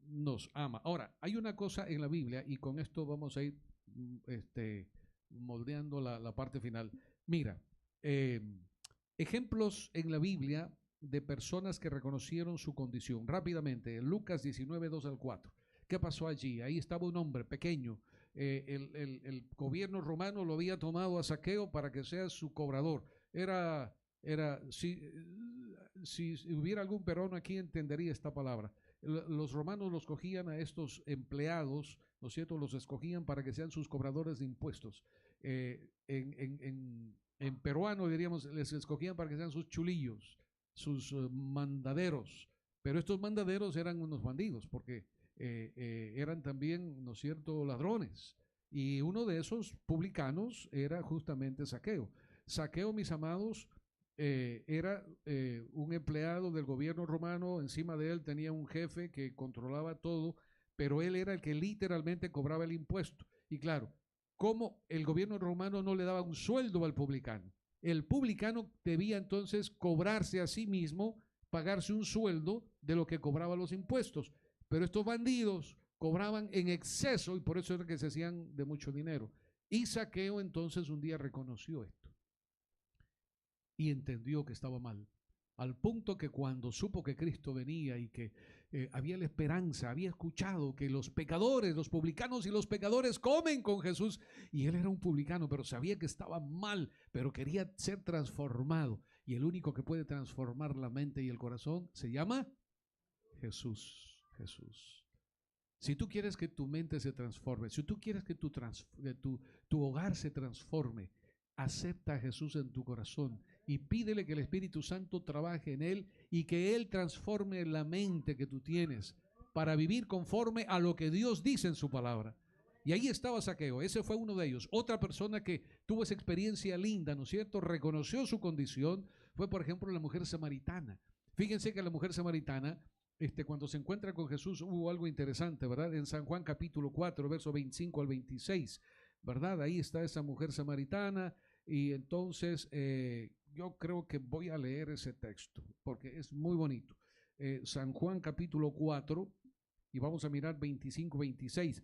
nos ama. Ahora, hay una cosa en la Biblia, y con esto vamos a ir moldeando la parte final. Mira, ejemplos en la Biblia de personas que reconocieron su condición. Rápidamente, Lucas 19, 2 al 4. ¿Qué pasó allí? Ahí estaba un hombre pequeño. El gobierno romano lo había tomado a Zaqueo para que sea su cobrador. Si hubiera algún peruano aquí entendería esta palabra. Los romanos los cogían a estos empleados, ¿no es cierto? Los escogían para que sean sus cobradores de impuestos. En peruano diríamos, les escogían para que sean sus chulillos, sus mandaderos. Pero estos mandaderos eran unos bandidos, porque eran también, ¿no es cierto?, ladrones. Y uno de esos publicanos era justamente Zaqueo. Zaqueo, mis amados, era un empleado del gobierno romano. Encima de él tenía un jefe que controlaba todo, pero él era el que literalmente cobraba el impuesto. Y claro, como el gobierno romano no le daba un sueldo al publicano, el publicano debía entonces cobrarse a sí mismo, pagarse un sueldo de lo que cobraba los impuestos. Pero estos bandidos cobraban en exceso y por eso era que se hacían de mucho dinero. Y Zaqueo entonces un día reconoció esto y entendió que estaba mal, al punto que cuando supo que Cristo venía y que había la esperanza, había escuchado que los pecadores, los publicanos y los pecadores comen con Jesús, y él era un publicano, pero sabía que estaba mal, pero quería ser transformado, y el único que puede transformar la mente y el corazón se llama Jesús. Jesús. Si tú quieres que tu mente se transforme, si tú quieres que tu hogar se transforme, acepta a Jesús en tu corazón y pídele que el Espíritu Santo trabaje en él y que él transforme la mente que tú tienes para vivir conforme a lo que Dios dice en su palabra. Y ahí estaba Zaqueo, ese fue uno de ellos. Otra persona que tuvo esa experiencia linda, ¿no es cierto?, reconoció su condición, fue por ejemplo la mujer samaritana. Fíjense que la mujer samaritana, cuando se encuentra con Jesús, hubo algo interesante, ¿verdad? En San Juan capítulo 4, verso 25 al 26, ¿verdad? Ahí está esa mujer samaritana. Y entonces yo creo que voy a leer ese texto porque es muy bonito. San Juan capítulo 4 y vamos a mirar 25, 26.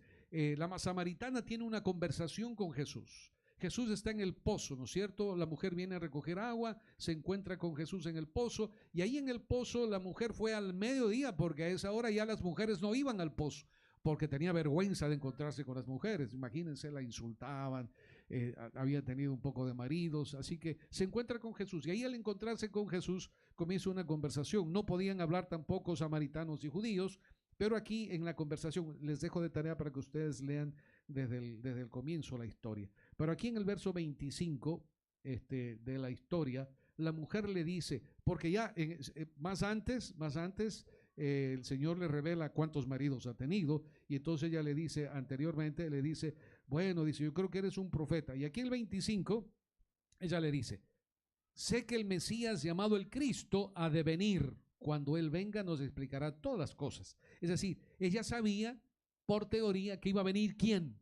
La samaritana tiene una conversación con Jesús. Jesús está en el pozo, ¿no es cierto? La mujer viene a recoger agua, se encuentra con Jesús en el pozo, y ahí en el pozo la mujer fue al mediodía, porque a esa hora ya las mujeres no iban al pozo, porque tenía vergüenza de encontrarse con las mujeres. Imagínense, la insultaban, había tenido un poco de maridos, así que se encuentra con Jesús, y ahí al encontrarse con Jesús comienza una conversación. No podían hablar tampoco samaritanos y judíos, pero aquí en la conversación, les dejo de tarea para que ustedes lean desde el comienzo la historia. Pero aquí en el verso 25 de la historia, la mujer le dice, porque ya más antes el Señor le revela cuántos maridos ha tenido, y entonces ella le dice, anteriormente le dice, bueno, dice, yo creo que eres un profeta. Y aquí el 25, ella le dice, sé que el Mesías llamado el Cristo ha de venir. Cuando Él venga nos explicará todas las cosas. Es decir, ella sabía por teoría que iba a venir ¿quién?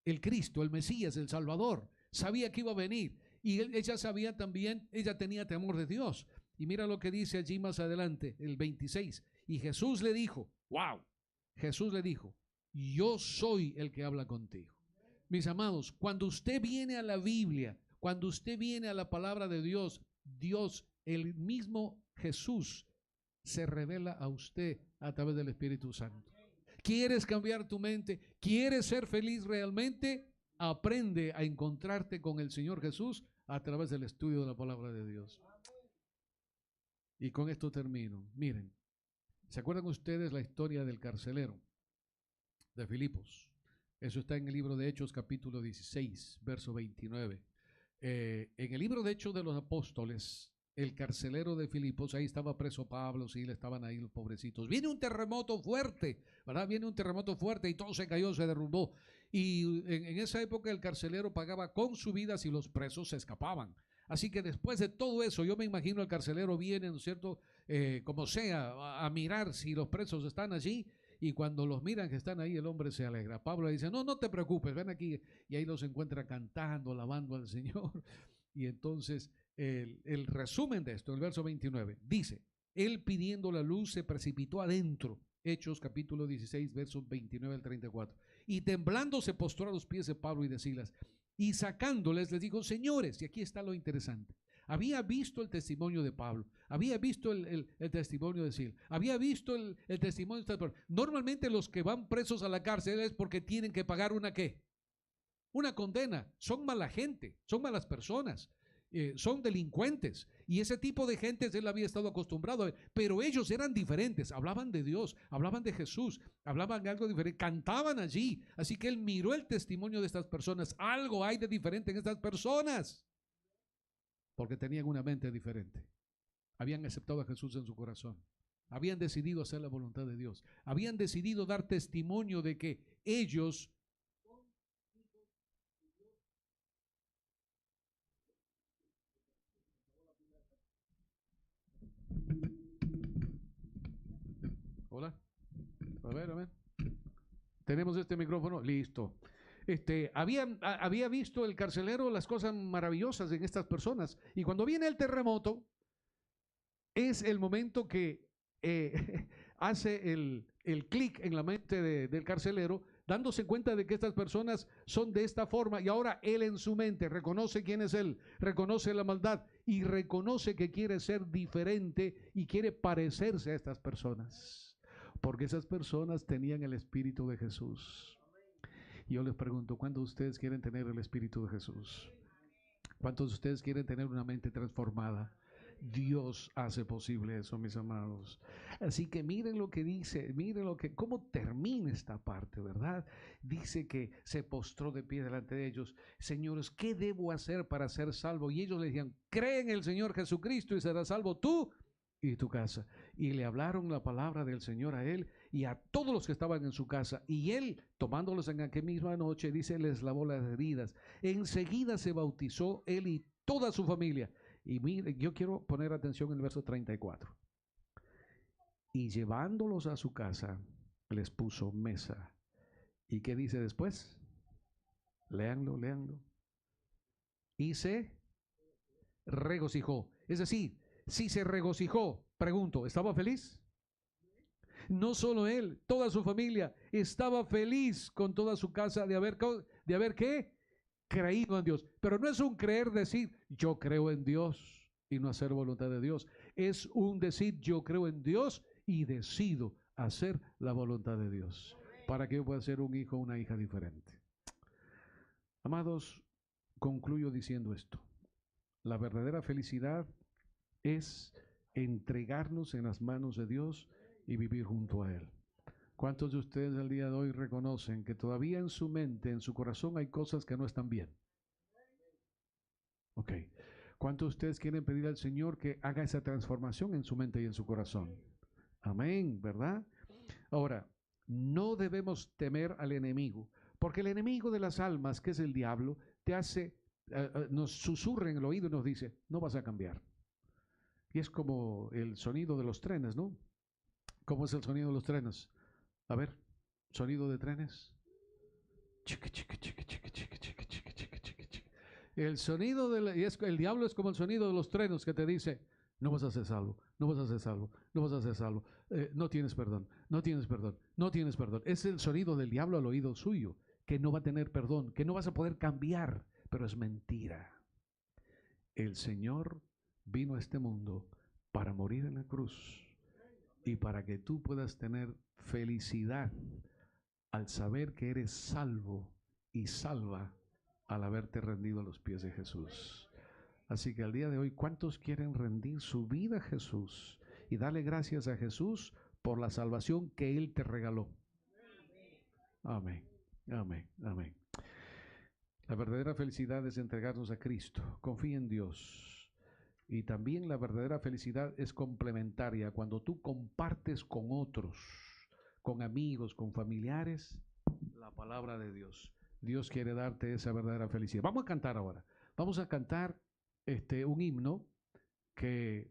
El Cristo, el Mesías, el Salvador. Sabía que iba a venir. Y ella sabía también, ella tenía temor de Dios. Y mira lo que dice allí más adelante, el 26. Y Jesús le dijo, wow, Jesús le dijo, yo soy el que habla contigo. Mis amados, cuando usted viene a la Biblia, cuando usted viene a la palabra de Dios, Dios, el mismo Jesús, se revela a usted a través del Espíritu Santo. ¿Quieres cambiar tu mente? ¿Quieres ser feliz realmente? Aprende a encontrarte con el Señor Jesús a través del estudio de la palabra de Dios. Y con esto termino. Miren, ¿se acuerdan ustedes la historia del carcelero de Filipos? Eso está en el libro de Hechos capítulo 16, verso 29. En el libro de Hechos de los Apóstoles, el carcelero de Filipos, ahí estaba preso Pablo, sí, le estaban ahí los pobrecitos. Viene un terremoto fuerte, ¿verdad? Viene un terremoto fuerte y todo se cayó, se derrumbó. Y en esa época el carcelero pagaba con su vida si los presos se escapaban. Así que después de todo eso, yo me imagino el carcelero viene, ¿no es cierto? Como sea, a mirar si los presos están allí. Y cuando los miran que están ahí, el hombre se alegra. Pablo le dice, no, no te preocupes, ven aquí. Y ahí los encuentra cantando, alabando al Señor. Y entonces el resumen de esto, el verso 29, dice, él pidiendo la luz se precipitó adentro. Hechos capítulo 16, versos 29 al 34. Y temblando se postró a los pies de Pablo y de Silas. Y sacándoles les dijo, señores, y aquí está lo interesante. Había visto el testimonio de Pablo, había visto el testimonio de Silas, había visto el testimonio de esta persona. Normalmente los que van presos a la cárcel es porque tienen que pagar una ¿qué? Una condena. Son mala gente, son malas personas, son delincuentes. Y ese tipo de gente él había estado acostumbrado a ver, pero ellos eran diferentes, hablaban de Dios, hablaban de Jesús, hablaban de algo diferente, cantaban allí. Así que él miró el testimonio de estas personas. Algo hay de diferente en estas personas, porque tenían una mente diferente. Habían aceptado a Jesús en su corazón. Habían decidido hacer la voluntad de Dios. Habían decidido dar testimonio de que ellos Hola. A ver. Tenemos este micrófono. Listo. Había visto el carcelero las cosas maravillosas en estas personas. Y cuando viene el terremoto, es el momento que hace el clic en la mente del carcelero, dándose cuenta de que estas personas son de esta forma. Y ahora él en su mente reconoce quién es él, reconoce la maldad y reconoce que quiere ser diferente y quiere parecerse a estas personas. Porque esas personas tenían el Espíritu de Jesús. Y yo les pregunto, ¿cuántos de ustedes quieren tener el Espíritu de Jesús? ¿Cuántos de ustedes quieren tener una mente transformada? Dios hace posible eso, mis amados. Así que miren lo que dice, miren cómo termina esta parte, ¿verdad? Dice que se postró de pie delante de ellos. Señores, ¿qué debo hacer para ser salvo? Y ellos le decían, cree en el Señor Jesucristo y serás salvo tú y tu casa. Y le hablaron la palabra del Señor a él y a todos los que estaban en su casa. Y él, tomándolos en aquella misma noche, dice, les lavó las heridas. Enseguida se bautizó él y toda su familia. Y mire, yo quiero poner atención en el verso 34. Y llevándolos a su casa, les puso mesa. ¿Y qué dice después? Léanlo. Y se regocijó. Es decir, si se regocijó, pregunto, ¿estaba feliz? No solo él, toda su familia estaba feliz con toda su casa de haber ¿qué? Creído en Dios. Pero no es un creer decir yo creo en Dios y no hacer voluntad de Dios. Es un decir yo creo en Dios y decido hacer la voluntad de Dios para que yo pueda ser un hijo o una hija diferente. Amados, concluyo diciendo esto. La verdadera felicidad es entregarnos en las manos de Dios y vivir junto a Él. ¿Cuántos de ustedes el día de hoy reconocen que todavía en su mente, en su corazón hay cosas que no están bien? Ok. ¿Cuántos de ustedes quieren pedir al Señor que haga esa transformación en su mente y en su corazón? Amén, ¿verdad? Ahora, no debemos temer al enemigo, porque el enemigo de las almas, que es el diablo, nos susurra en el oído y nos dice, no vas a cambiar. Y es como el sonido de los trenes, ¿no? ¿Cómo es el sonido de los trenes? A ver, sonido de trenes. El sonido el diablo es como el sonido de los trenes que te dice, no vas a ser salvo, no vas a ser salvo, no vas a ser salvo, no tienes perdón, no tienes perdón, no tienes perdón. Es el sonido del diablo al oído suyo, que no va a tener perdón, que no vas a poder cambiar, pero es mentira. El Señor vino a este mundo para morir en la cruz y para que tú puedas tener felicidad al saber que eres salvo y salva al haberte rendido a los pies de Jesús. Así que al día de hoy, ¿cuántos quieren rendir su vida a Jesús y darle gracias a Jesús por la salvación que Él te regaló? Amén, amén, amén. La verdadera felicidad es entregarnos a Cristo. Confía en Dios. Y también la verdadera felicidad es complementaria cuando tú compartes con otros, con amigos, con familiares, la palabra de Dios. Dios quiere darte esa verdadera felicidad. Vamos a cantar ahora. Vamos a cantar un himno que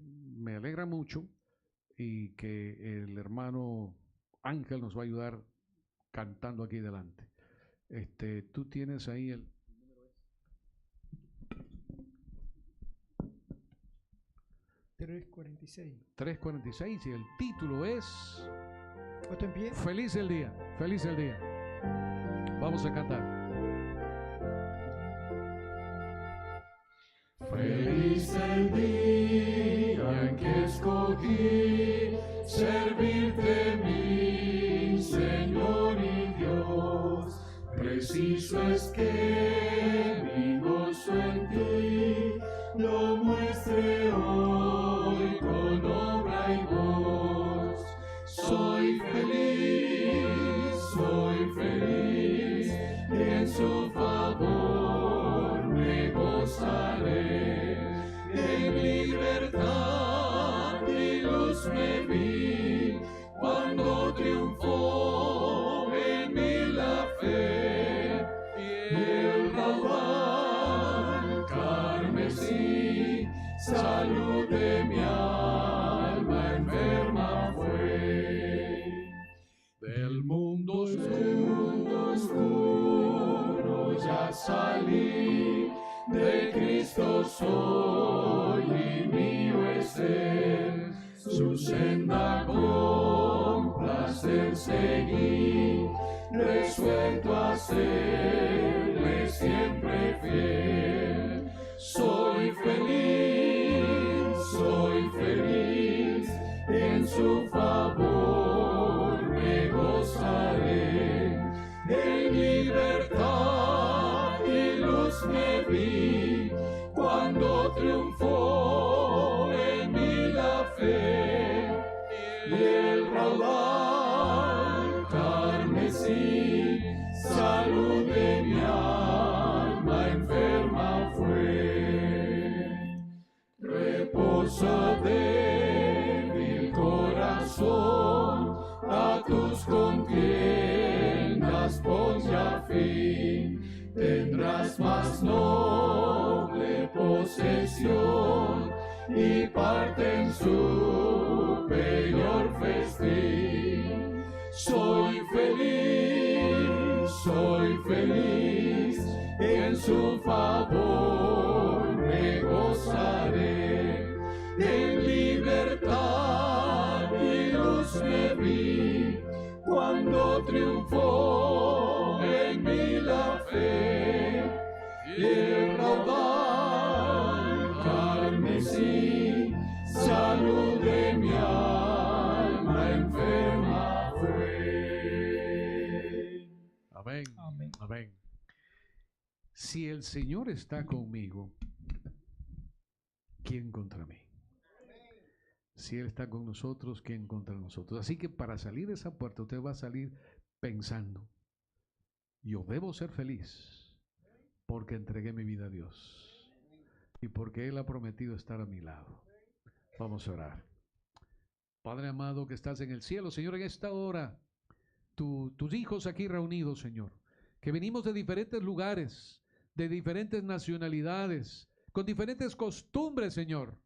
me alegra mucho y que el hermano Ángel nos va a ayudar cantando aquí delante. Tú tienes ahí el 346. 346 y el título es ¿Puesto en pie? Feliz el día, feliz el día. Vamos a cantar. Feliz el día en que escogí servirte, mi Señor y Dios. Preciso es que mi gozo en ti lo muestre hoy con obra y voz. Soy feliz, y en su favor me gozaré. En libertad y luz me vi cuando triunfó en mí la fe. Y el raudal carmesí, salud de mi alma enferma fue. Del mundo oscuro ya salí, de Cristo soy y mío es Él. Su senda con placer seguí, resuelto a serle siempre fiel. Soy feliz, en su favor me gozaré. En libertad y luz me vi cuando triunfó en mí la fe. Y el raudal carmesí, salud de mi alma enferma fue. Reposo débil corazón, a tus contiendas pon ya fin. Tendrás más noble posesión y parte en superior festín. Soy feliz, en su favor me gozaré. En libertad y luz me vi cuando triunfó en mí la fe. Y el raudal carmesí, salud de mi alma enferma fue. Amén, Amén. amén. Si el Señor está conmigo, ¿quién contra mí? Si Él está con nosotros, ¿quién contra nosotros? Así que para salir de esa puerta, usted va a salir pensando: yo debo ser feliz porque entregué mi vida a Dios y porque Él ha prometido estar a mi lado. Vamos a orar. Padre amado que estás en el cielo, Señor, en esta hora, tus hijos aquí reunidos, Señor, que venimos de diferentes lugares, de diferentes nacionalidades, con diferentes costumbres, Señor,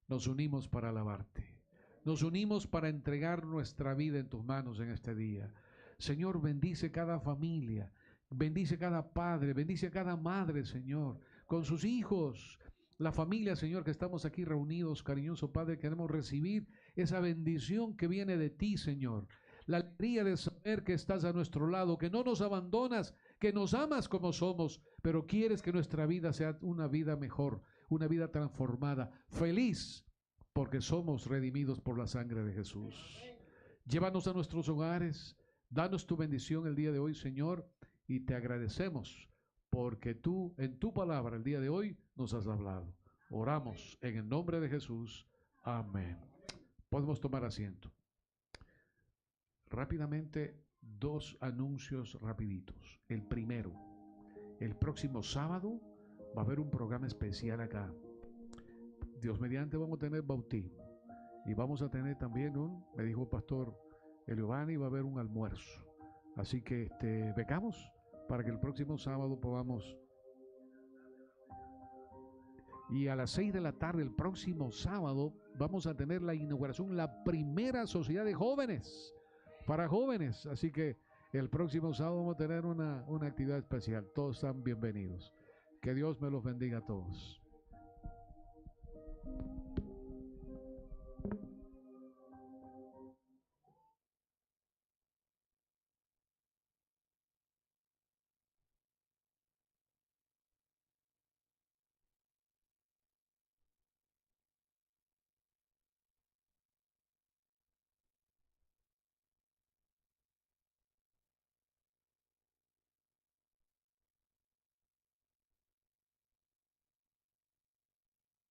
nos unimos para alabarte. Nos unimos para entregar nuestra vida en tus manos en este día. Señor, bendice cada familia, bendice cada padre, bendice a cada madre, Señor, con sus hijos. La familia, Señor, que estamos aquí reunidos, cariñoso Padre, queremos recibir esa bendición que viene de ti, Señor. La alegría de saber que estás a nuestro lado, que no nos abandonas, que nos amas como somos, pero quieres que nuestra vida sea una vida mejor, una vida transformada, feliz, porque somos redimidos por la sangre de Jesús. Llévanos a nuestros hogares, danos tu bendición el día de hoy, Señor, y te agradecemos porque tú en tu palabra el día de hoy nos has hablado. Oramos en el nombre de Jesús. Amén. Podemos tomar asiento. Rápidamente, 2 anuncios rapiditos. El primero, el próximo sábado va a haber un programa especial acá. Dios mediante vamos a tener bautismo y vamos a tener también me dijo el pastor Eliovani, va a haber un almuerzo. Así que becamos para que el próximo sábado podamos. Y a las 6 de la tarde el próximo sábado vamos a tener la inauguración, la primera sociedad de jóvenes, para jóvenes. Así que el próximo sábado vamos a tener una actividad especial. Todos están bienvenidos. Que Dios me los bendiga a todos.